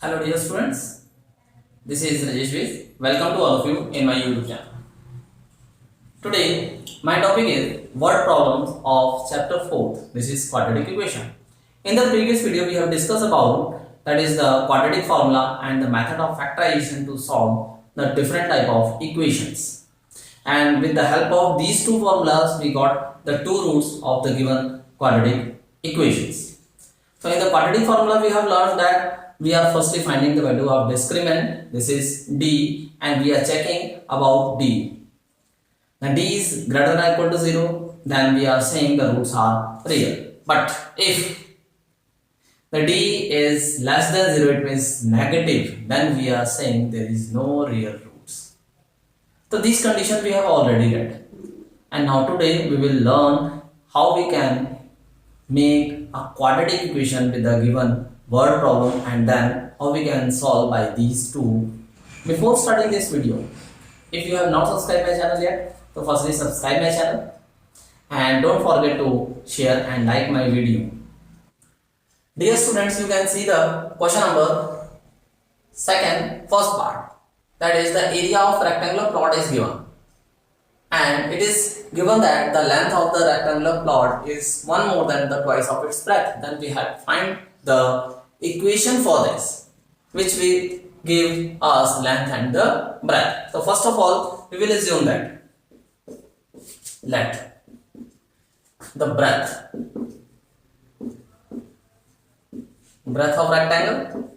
Hello dear students, this is Rajesh Viz. Welcome to all of you in my YouTube channel. Today my topic is word problems of chapter 4. This is quadratic equation. In the previous video we have discussed about that is the quadratic formula and the method of factorization to solve the different type of equations. And with the help of these two formulas we got the two roots of the given quadratic equations. So in the quadratic formula we have learned that we are firstly finding the value of discriminant, this is d, and we are checking about d. When d is greater than or equal to 0, then we are saying the roots are real. But if the d is less than 0, it means negative, then we are saying there is no real roots. So these conditions we have already read. And now today we will learn how we can make a quadratic equation with the given word problem and then how we can solve by these two. Before starting this video, if you have not subscribed my channel yet, so firstly subscribe my channel and don't forget to share and like my video. Dear students, you can see the question number first part, that is the area of rectangular plot is given, and it is given that the length of the rectangular plot is one more than the twice of its breadth. Then we have to find the equation for this, which will give us length and the breadth. So first of all we will assume that let the breadth of rectangle,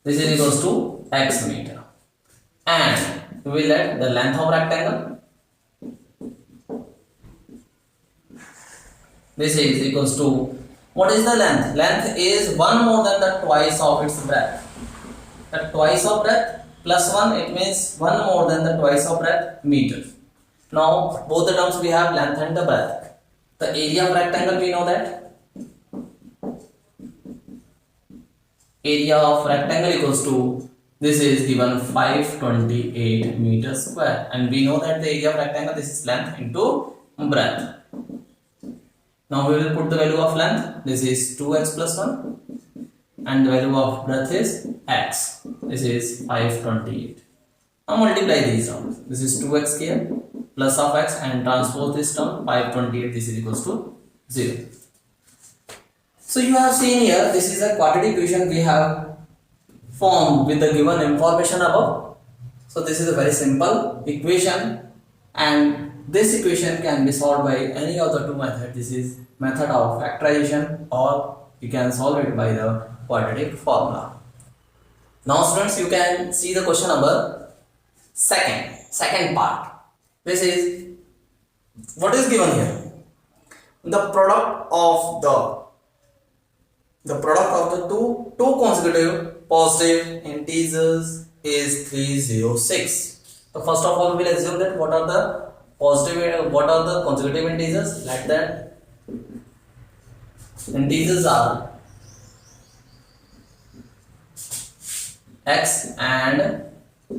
this is equals to x meter, and we will let the length of rectangle, this is equals to, what is the length? Length is one more than the twice of its breadth. The twice of breadth plus 1, it means one more than the twice of breadth, meter. Now both the terms we have length and the breadth. The area of rectangle we know that area of rectangle equals to, this is given 528 meters square, and we know that the area of rectangle, this is length into breadth. Now we will put the value of length, this is 2x plus 1, and the value of breadth is x, this is 528. Now multiply these terms, this is 2x here plus of x, and transpose this term 528, this is equals to 0. So you have seen here, this is a quadratic equation we have formed with the given information above. So this is a very simple equation, and this equation can be solved by any of the two methods. This is method of factorization, or you can solve it by the quadratic formula. Now students, you can see the question number second part. This is what is given here. The product of the two consecutive positive integers is 306. So first of all we will assume that what are the consecutive integers. Let that integers are x and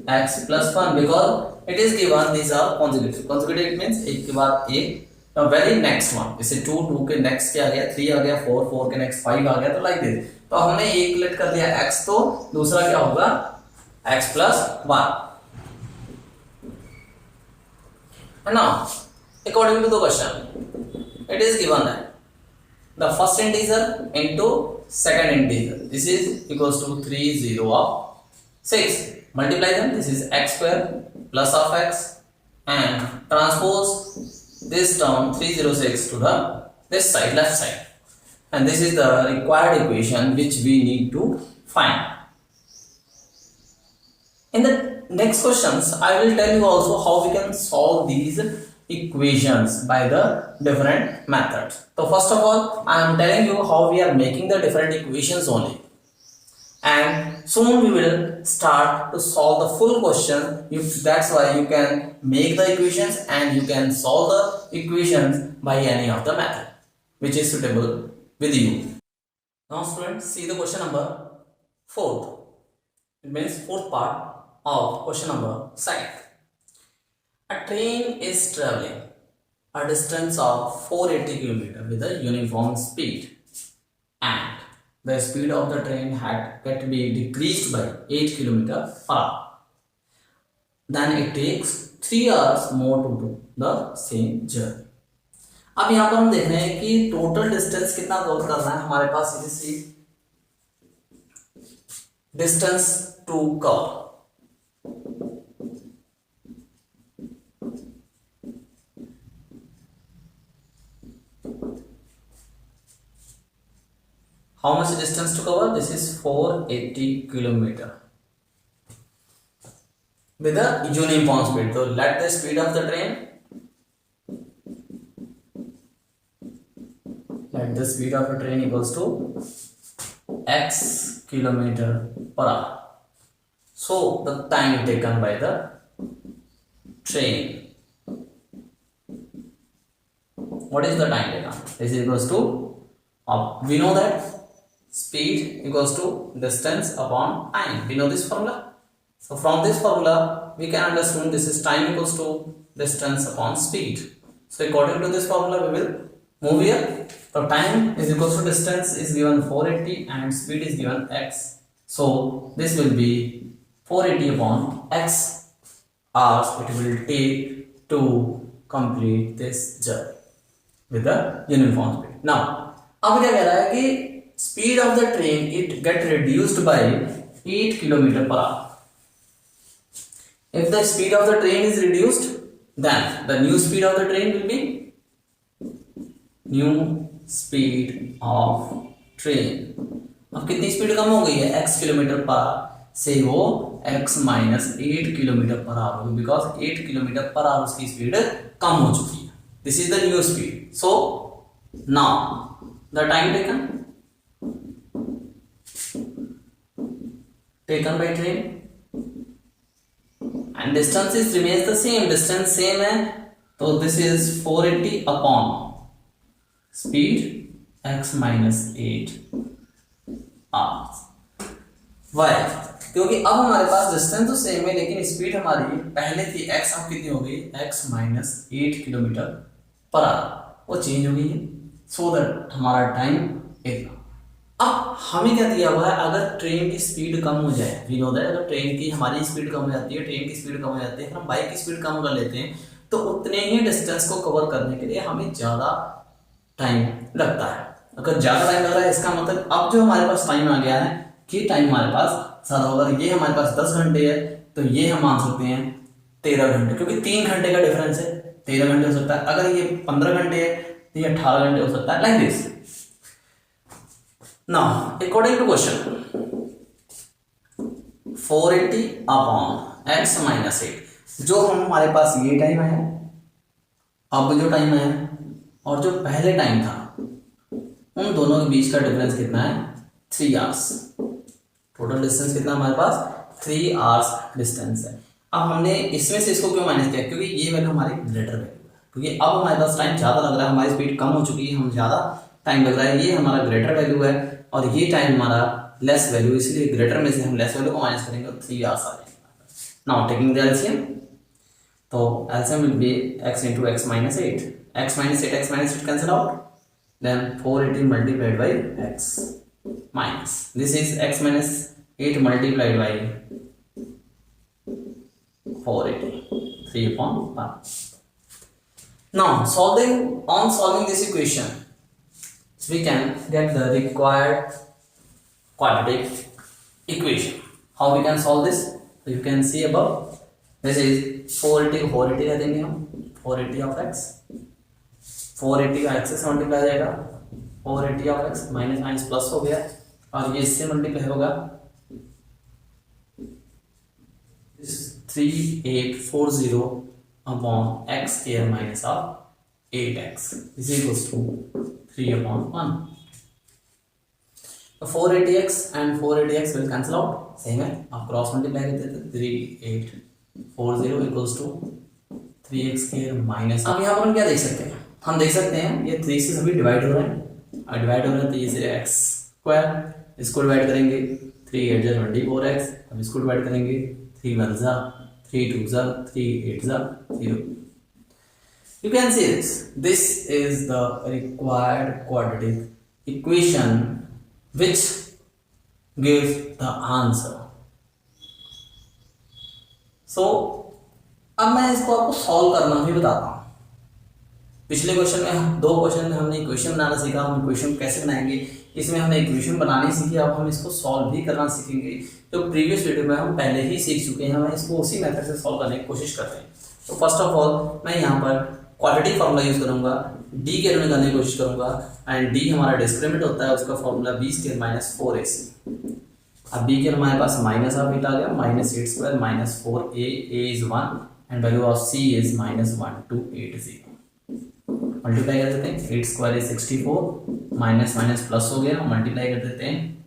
x plus 1, because it is given these are consecutive. Consecutive means एक के बाद एक. Now very next one, जैसे 2 के next क्या आ गया, 3 आ गया, 4 के next 5 आ गया, तो like this. तो हमने एक लेट कर दिया x, तो दूसरा क्या होगा x plus 1. And now according to the question, it is given that the first integer into second integer, this is equals to 306. Multiply them, this is x square plus of x, and transpose this term 306 to the this side, left side, and this is the required equation which we need to find. In the next questions I will tell you also how we can solve these equations by the different methods. So first of all I am telling you how we are making the different equations only, and soon we will start to solve the full question. That's why you can make the equations and you can solve the equations by any of the method which is suitable with you. Now students, see the question number 4. It means fourth part of question number 2. A train is traveling a distance of 480 km with a uniform speed, and the speed of the train had got to be decreased by 8 kilometer per hour. Then it takes 3 hours more to do the same journey. अब यहाँ पर हम देख रहे हैं कि total distance कितना cover करना है हमारे पास, इसी distance to cover. How much distance to cover? This is 480 kilometer with a uniform speed. So let the speed of the train, let the speed of the train equals to x kilometer per hour. So the time taken by the train. What is the time taken? This is equals to, we know that speed equals to distance upon time. We know this formula. So from this formula we can understand this is time equals to distance upon speed. So according to this formula we will move here. So time is equals to distance is given 480 and speed is given x. So this will be 480 upon x hours it will take to complete this journey with the uniform speed. Now अब क्या कह रहा है कि speed of the train it get reduced by 8 kilometer per hour. If the speed of the train is reduced, then the new speed of the train will be new speed of train. अब कितनी speed कम हो गई है? x kilometre per our से वो x minus 8 kilometre per our होगी, because 8 kilometre per our उसकी speed कम हो चुकी है. This is the new speed. So now the time taken by train and distance is remains the same, distance same है, तो this is 480 upon speed x minus 8 hours. Why? क्योंकि अब हमारे पास distance तो सेम है लेकिन स्पीड हमारी पहले थी x, अब कितनी हो गई? x minus 8 kilometre per our, वो चेंज हो गई है. सो दैट हमारा टाइम इतना. अब हमें क्या दिया हुआ है? अगर ट्रेन की स्पीड कम हो जाए, वी नो दैट अगर ट्रेन की हमारी स्पीड कम हो जाती है, ट्रेन की स्पीड कम हो जाती है, हम बाइक की स्पीड कम कर लेते हैं, तो उतने ही डिस्टेंस को कवर करने के लिए हमें ज़्यादा टाइम लगता है. अगर ज़्यादा टाइम लग रहा है इसका मतलब अब जो हमारे पास टाइम आ गया है कि टाइम हमारे पास ज़्यादा होगा. ये हमारे पास 10 घंटे है तो ये हम मान सकते हैं 13 घंटे, क्योंकि 3 घंटे का डिफरेंस है. 13 घंटे हो सकता है. अगर ये 15 घंटे है तो ये 18 घंटे हो सकता है. Like this. Now, according to question, 480 upon x minus 8, जो हमारे पास ये टाइम है, अब जो टाइम है और जो पहले टाइम था, उन दोनों के बीच का डिफरेंस कितना है? 3 आवर्स. टोटल डिस्टेंस कितना हमारे पास? 3 आवर्स डिस्टेंस है. अब हमने इसमें से इसको क्यों माइनस किया? क्योंकि ये वैल्यू हमारी ग्रेटर वैल्यू है, क्योंकि अब हमारे पास टाइम ज़्यादा लग रहा है, हमारी स्पीड कम हो चुकी है, हम ज़्यादा टाइम लग रहा है. ये हमारा ग्रेटर वैल्यू है और ये टाइम हमारा लेस वैल्यू, इसलिए ग्रेटर में से हम लेस वैल्यू को माइनस करेंगे तो 3 आवर्स आ जाएगा. नाउ टेकिंग द एलसीएम, तो LCM will be x into x minus 8. x minus 8 cancel out, then 480 multiplied by x minus, this is x minus 8 multiplied by 480, 3 upon 1. Now solving this equation, we can get the required quadratic equation. How we can solve this? So you can see above, this is 480 को 480 रख देंगे हम, 480 of x, 480 का x से multiply हो जाएगा, 480 of x minus minus plus हो गया और ये इससे मल्टीप्लाई होगा 3840 upon x square minus of 8x is equals to 3 upon 1. तो 480x and 480x will cancel out, same है. आप क्रॉस मल्टीप्लाई करते थे, 3840 equals to 3x square minus. अब यहाँ पर हम क्या देख सकते हैं? हम देख सकते हैं ये 3 से सभी डिवाइड हो रहे हैं, और डिवाइड हो रहे हैं तो ये से x स्क्वायर, इसको डिवाइड करेंगे 3 8 जा 24x, अब इसको डिवाइड करेंगे 3 1 जा 3 2 जा 3 8 जा 0. You can see this. This is the required quadratic equation which gives the answer. So अब मैं इसको आपको सॉल्व करना भी बताता हूँ। पिछले क्वेश्चन में, दो क्वेश्चन में हमने इक्वेशन बनाना सीखा, हम इक्वेशन कैसे बनाएंगे, इसमें हमने इक्वेशन बनानी सीखी, अब हम इसको सॉल्व भी करना सीखेंगे। जो प्रीवियस वीडियो में हम पहले ही सीख चुके हैं, हम इसको उसी मेथड से सॉल्व करने की कोशिश करते हैं। तो फर्स्ट ऑफ ऑल मैं यहाँ पर क्वाड्रेटिक फार्मूला यूज करूंगा, डी के निकालने की कोशिश करूंगा, एंड डी हमारा डिस्क्रिमिनेंट होता है, उसका formula B square minus 4ac। अब बी के हमारे पास माइनस ऑफ इट आ गया, minus 8 square minus 4a, a is 1 and value of c is minus 1280। Multiply कर देते हैं, 8 square is 64, minus minus plus हो गया, मल्टीप्लाई कर देते हैं,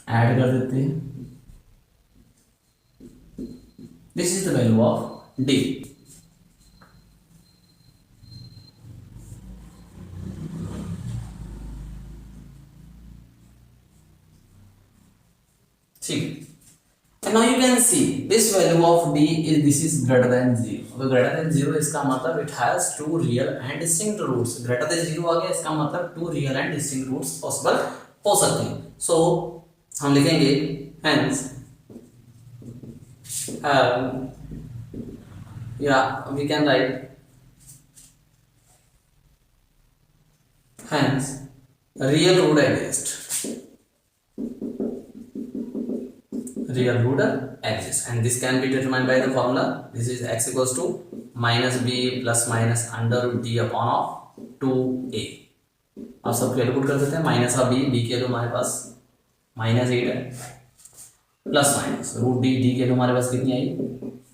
ऐड कर देते हैं, this is the value of D. ठीक, and now you can see this value of d is this is greater than 0. अगर greater than 0 इसका मतलब it has two real and distinct roots. greater than 0 आ गया, इसका मतलब two real and distinct roots possible हो सकते हैं। So हम लिखेंगे hence we can write hence real root exists. Real root exists and this can be determined by the formula. This is x equals to minus b plus minus under root d upon of 2a. अब सब value put कर देते हैं, minus of b, b के लिए हमारे पास minus 8 है, plus minus root d, d के लिए हमारे पास कितनी आई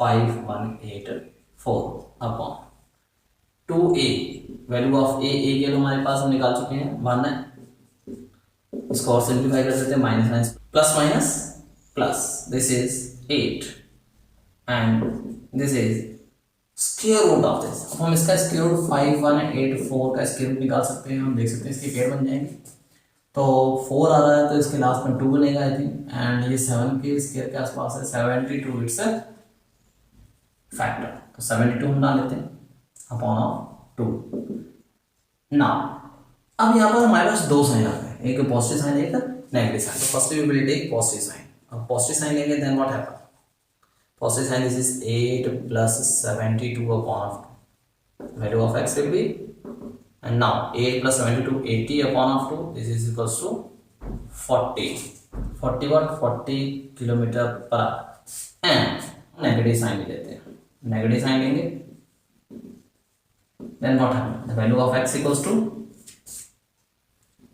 5184 upon 2a, value of a, a के लिए हमारे पास हम निकाल चुके हैं 1 है, इसको और सिंप्लीफाई कर देते हैं, minus minus plus minus plus this is 8 and this is square root of this। अब हम इसका square root 5184 का square root निकाल सकते हैं, हम देख सकते हैं इसके पेड़ बन जाएंगे। तो 4 आ रहा है तो इसके लास्ट में 2 बनेगा आई थिंक, एंड ये 7 के स्क्वायर के आसपास है, 72 इट्स अ फैक्टर, तो 72 हम डाल लेते हैं अपॉन ऑफ 2। नाउ अब यहाँ पर हमारे पास दो साइन आ गए, एक पॉजिटिव साइन एक नेगेटिव साइन। तो first we will take positive sign. अब पॉजिटिव साइन लेंगे, then what happen, positive sign this is 8 plus 72 upon of 2, value of x will be, and now 8 plus 72 80 upon of 2, this is equals to 40 what 40 kilometre per hour. And negative sign लेते हैं, negative sign लेंगे, then what happen, the value of x equals to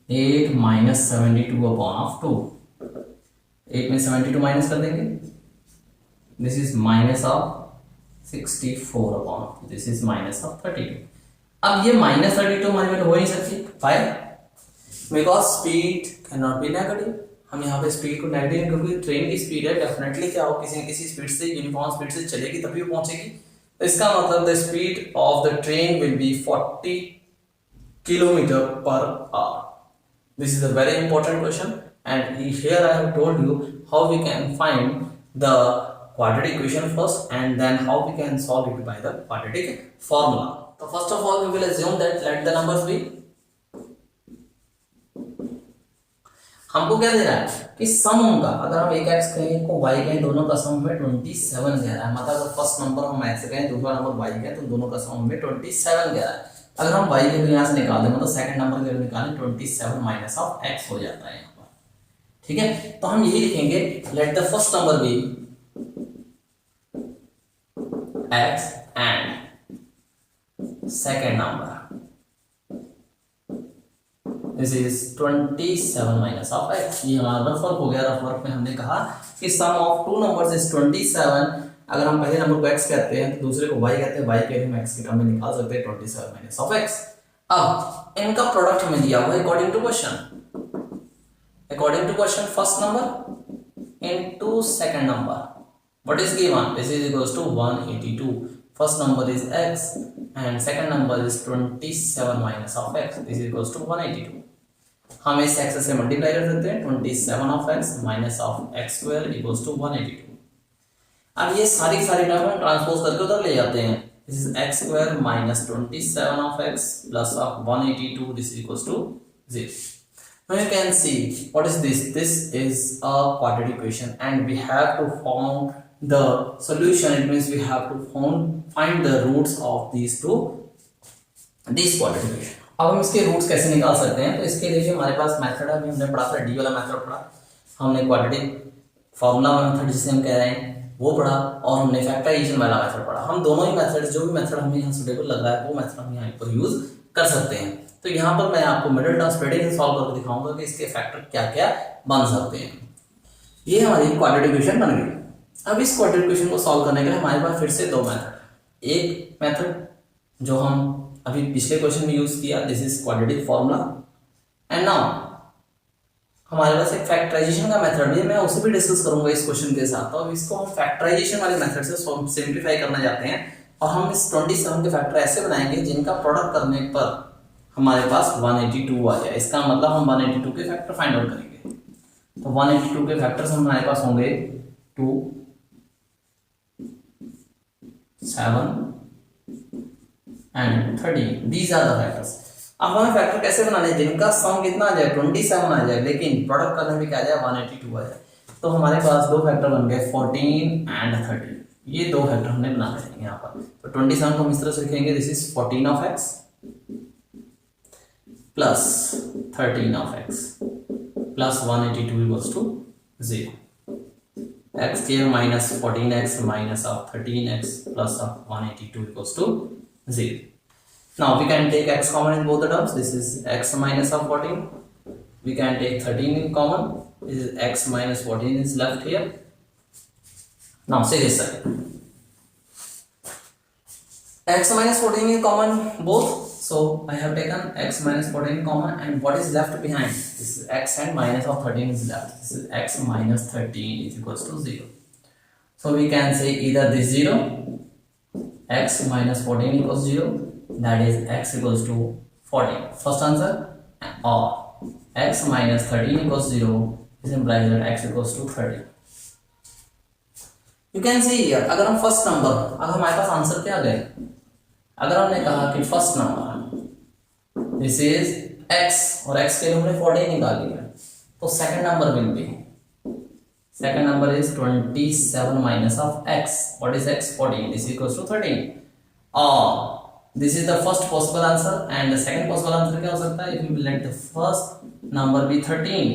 8 minus 72 upon of 2, 8 में 72 minus कर देंगे, this is minus of 64 upon, this is minus of 32। अब ये minus 32 हमारे में हो नहीं सकती, why, because speed can not be negative. हम यहाँ पे स्पीड को नेगेटिव, क्योंकि ट्रेन की स्पीड है, डेफिनेटली क्या हो, किसी न किसी स्पीड से, यूनिफॉर्म स्पीड से चलेगी तभी वो पहुंचेगी। तो इसका मतलब the speed of the train will be 40 kilometre per our. This is a very important question, and here I have told you how we can find the quadratic equation first, and then how we can solve it by the quadratic formula. So first of all we will assume that let the numbers be, हमको क्या दे रहा है कि सम होगा, अगर हम एक x कहें को y कहें, दोनों का सम में 27 दे रहा है, मतलब अगर फर्स्ट नंबर हम x कहें, दूसरा नंबर y कहें, तो दोनों का सम में 27 दे रहा है। अगर हम y के यहाँ से निकाल दें, मतलब सेकंड नंबर के निकालें, 27 माइनस ऑफ x हो जाता है यहाँ पर, ठीक है। तो हम यही लिखेंगे, let the first number be x and second number this is 27 minus of x। ये हमारा रफ वर्क हो गया। रफ वर्क में हमने कहा कि सम ऑफ टू नंबर्स इज 27। अगर हम पहले नंबर को x कहते हैं तो दूसरे को y कहते हैं, y के हम x के टर्म में निकाल सकते हैं 27 माइनस ऑफ x। अब इनका प्रोडक्ट हमें दिया हुआ है according to question first number into second number, what is given, this is equals to 182। First number is x and second number is 27 minus of x, this is equals to 182। हम इस x से multiply कर देते हैं, 27 of x minus of x square equals to 182। अब ये सारी term हम ट्रांसपोज करके उधर ले जाते हैं. This is x square minus 27 of x plus of 182. This is equals to 0. Now you can see what is this. This is a quadratic equation and we have to find the solution. It means we have to find the roots of these quadratic equation. अब हम इसके roots कैसे निकाल सकते हैं? तो इसके लिए हमारे पास मेथड है, हमने पढ़ा था डी वाला मेथड पढ़ा, हमने क्वाड्रेटिक फॉर्मूला मेथड जिसे हम कह रहे हैं वो पढ़ा, और हमने फैक्टराइजेशन वाला मेथड पढ़ा. हम दोनों ही मेथड, जो भी मेथड हमें यहाँ सुटेबल लग रहा है वो मेथड हम यहाँ पर यूज कर सकते हैं. तो यहाँ पर मैं आपको मिडिल टर्म स्प्रेडिंग से सॉल्व करके दिखाऊंगा कि इसके फैक्टर क्या क्या बन सकते हैं. ये हमारी क्वाड्रेटिक इक्वेशन बन गई. अब इस क्वाड्रेटिक इक्वेशन को सॉल्व करने के लिए हमारे पास फिर से दो मेथड. एक मेथड जो हम अभी पिछले क्वेश्चन में यूज किया, this is quadratic formula, and now हमारे पास एक फैक्टराइजेशन का मेथड भी है, मैं उसे भी डिस्कस करूंगा इस क्वेश्चन के साथ. तो अब इसको हम फैक्टराइजेशन वाले मेथड से सिंप्लीफाई करना चाहते हैं, और हम इस 27 के फैक्टर ऐसे बनाएंगे जिनका प्रोडक्ट करने पर हमारे पास 182 आ जाए. इसका मतलब हम 182 के फैक्टर फाइंड आउट करेंगे. तो 182 के फैक्टर्स हमारे पास होंगे 2, 7 and 13. These are the factors. अब हमें फैक्टर कैसे बनाने हैं जिनका सम कितना आ जाए 27 आ जाए, लेकिन प्रोडक्ट करने में क्या आ जाए 182 आ जाए. तो हमारे पास दो फैक्टर बन गए 14 एंड 13. ये दो फैक्टर हमने बनाने हैं यहाँ पर. तो 27 को हम इस तरह से लिखेंगे, this is 14 of x plus 13 of x plus 182 equals to 0. x square minus 14x minus of 13x plus of 182 equals to 0. Now we can take x common in both the terms. This is x minus of 14. We can take 13 in common. This is x minus 14 is left here. Now see this side. X minus 14 is common both. So I have taken x minus 14 in common, and what is left behind? This is x and minus of 13 is left. This is x minus 13 is equals to 0. So we can say either this 0, x minus 14 equals 0, that is x equals to 14. First answer, or x minus 13 equals 0, this implies that x equals to 30. You can see here, अगर हम first number, अब हमारे पास answer क्या गए? अगर हमने कहा कि first number this is x और x के लिए हमने 14 निकाल लिया, तो second number will be, second number is 27 minus of x. What is x? 14. This equals to 13. और this is the first possible answer, and the second possible answer क्या हो सकता है? If you let the first number be 13,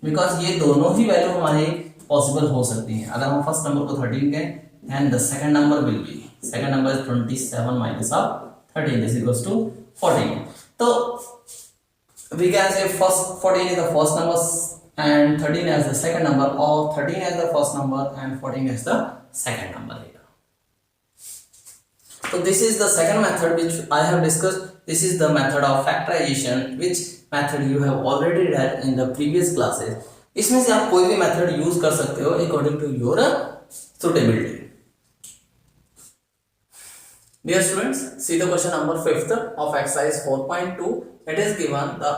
because ये दोनों ही value हमारी possible हो सकती है. अगर हम फर्स्ट नंबर को 13 कहें, and the second number will B, second number is 27 minus of 13. This equals to 14. So we can say first 14 is the first number and 13 as the second number, or 13 as the first number and 14 as the second number here. So this is the second method which I have discussed. This is the method of factorization, which method you have already read in the previous classes. इसमें से आप कोई भी method use कर सकते हो according to your suitability. Dear students, see the question number 5th of exercise 4.2. It is given the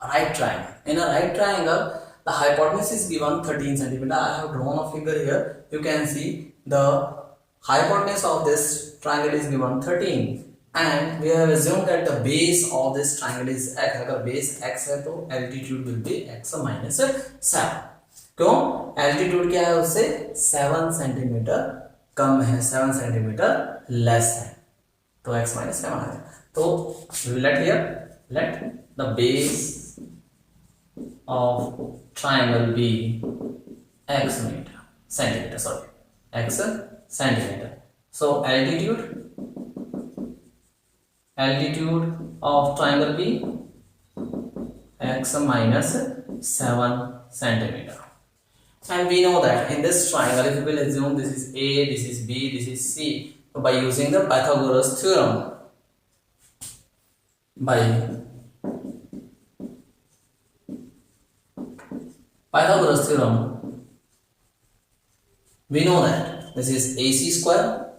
right triangle. In a right triangle, the hypotenuse is given 13 cm. I have drawn a figure here. You can see the hypotenuse of this triangle is given 13, and we have assumed that the base of this triangle is x. अगर base x है तो altitude will be x minus 7. क्यों? altitude क्या है उससे 7 centimetre कम है, 7 centimetre less है, तो x minus 7 आ जाए. तो let here, let the base of triangle be x centimeter, sorry, x centimeter. So altitude of triangle be x minus 7 centimeter. And we know that in this triangle, if we will assume this is A, this is B, this is C, so by using the Pythagoras theorem, we know that this is AC square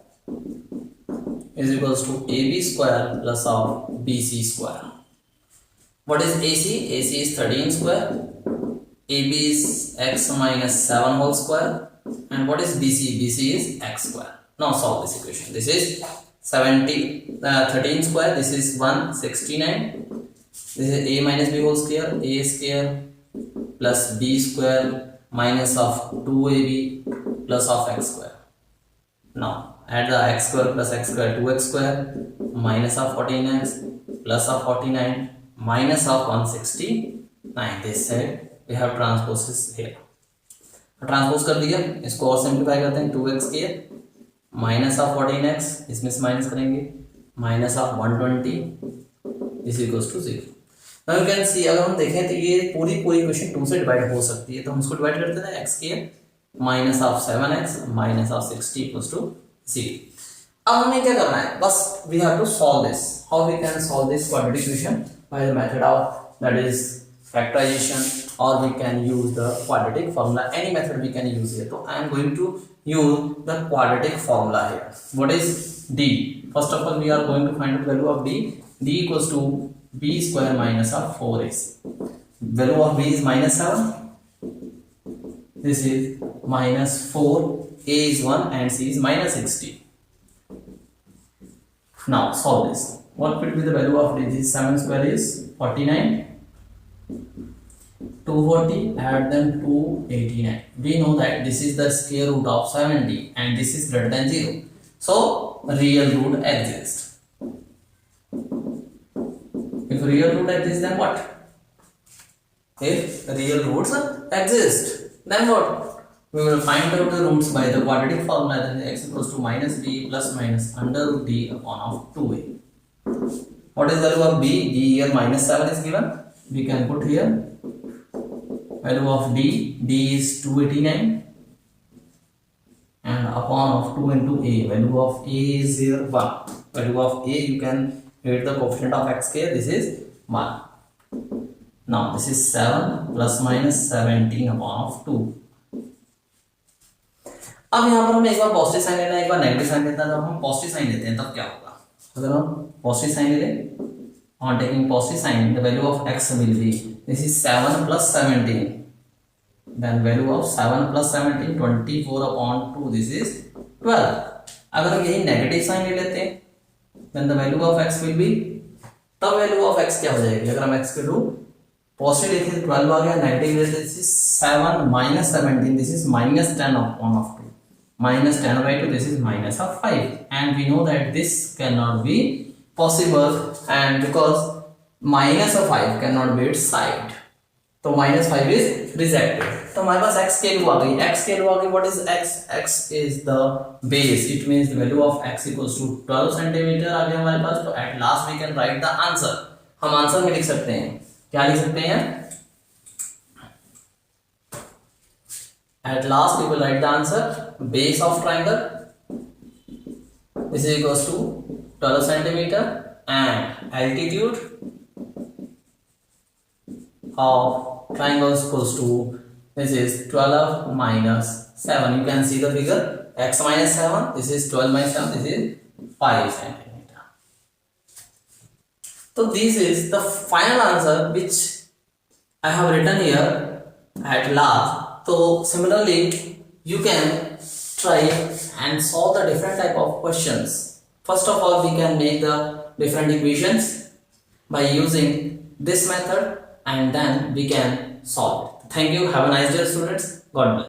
is equals to AB square plus of BC square. What is AC? AC is 13 square. AB is x minus 7 whole square and what is BC? BC is x square. Now solve this equation. This is 13 square. This is 169. This is a minus b whole square. A square plus b square minus of 2ab plus of x square. Now add the x square plus x square, 2x square minus of 14x plus of 49 minus of 169. This side we have transposes here. Transpose कर दिया, इसको और simplify करते हैं, 2x square minus of 14x, इसमें से minus करेंगे, minus of 120 is equals to 0. Now you can see, अगर हम देखें तो ये पूरी इक्वेशन 2 से डिवाइड हो सकती है, तो हम इसको डिवाइड करते हैं x square minus of 7x minus of 60 equals to 0. अब हमें क्या करना है, बस we have to solve this. How we can solve this quadratic equation? By the method of that is factorization, or we can use the quadratic formula. Any method we can use here. So I am going to use the quadratic formula here. What is d? First of all, we are going to find the value of d. D equals to b square minus of 4ac. Value of b is minus 7. This is minus 4. A is 1 and c is minus 60. Now solve this. What will be the value of d? This 7 square is 49. 240, add them to 89. We know that this is the square root of 70 and this is greater than 0. So real root exists. If real root exists, then what? If real roots exist, then what? We will find out the roots by the quadratic formula. Then x equals to minus b plus minus under root d upon of 2a. What is the value of b? D here minus 7 is given. We can put here value of d is 289 and upon of 2 into a, value of a is here 1. Value of a, you can get the coefficient of x square, this is 1. Now this is 7 plus minus 17 upon of 2. अब यहाँ पर हमें एक बार positive sign लेना है, एक बार negative sign लेना है. जब हम पॉजिटिव साइन लेते हैं तब क्या होगा? अगर हम पॉजिटिव साइन ले लें, on taking positive sign, the value of x will be, this is 7 plus 17, then value of 7 plus 17, 24 upon 2, this is 12. अगर हम यही नेगेटिव साइन ले लेते हैं, then the value of x will be, तब value of x क्या हो जाएगी? अगर हम x के रूप पॉजिटिव लेते हैं 12 आ गया, नेगेटिव लेते हैं, this is 7 minus 17, this is minus 10 upon of 2, minus 10 by 2, this is minus of 5, and we know that this cannot be possible, and because minus of 5 cannot be its side, तो minus 5 is rejected. तो हमारे पास x के value आ गई. x के value आ गई. What is x? x is the base. It means the value of x equals to 12 centimeter आ गया हमारे पास. तो at last we can write the answer. हम आंसर में लिख सकते हैं. क्या लिख सकते हैं? At last we will write the answer. Base of triangle, this is equals to 12 centimeter and altitude of triangle is equals to, this is 12 minus 7. You can see the figure, x minus 7, this is 12 minus 7, this is 5 centimeter. So this is the final answer which I have written here at last. So similarly you can try and solve the different type of questions. First of all, we can make the different equations by using this method and then we can solve it. Thank you. Have a nice day, students. God bless.